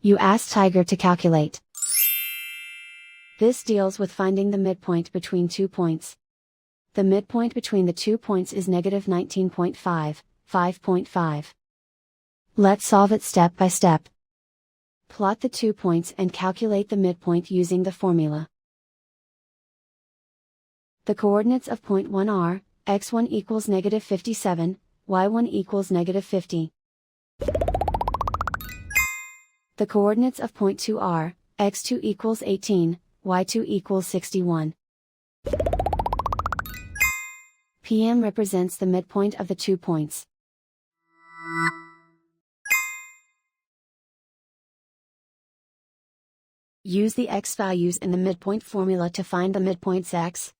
You ask Tiger to calculate. This deals with finding the midpoint between 2 points. The midpoint between the 2 points is negative 19.5, 5.5. Let's solve it step by step. Plot the 2 points and calculate the midpoint using the formula. The coordinates of point 1 are, x1 equals negative 57, y1 equals negative 50. The coordinates of point 2 are, x2 equals 18, y2 equals 61. PM represents the midpoint of the 2 points. Use the x values in the midpoint formula to find the midpoints x.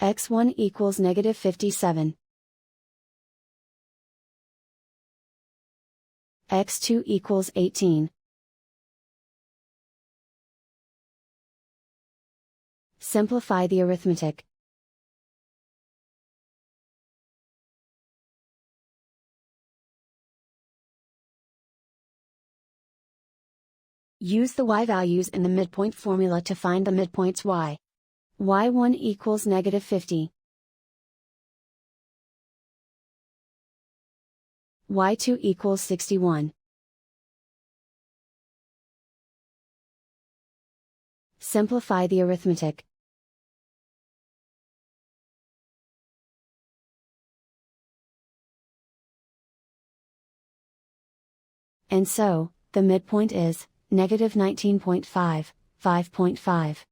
x1 equals negative 57. x2 equals 18. Simplify the arithmetic. Use the y values in the midpoint formula to find the midpoints y. y1 equals negative 50. y2 equals 61. Simplify the arithmetic. And so, the midpoint is negative 19.5, 5.5.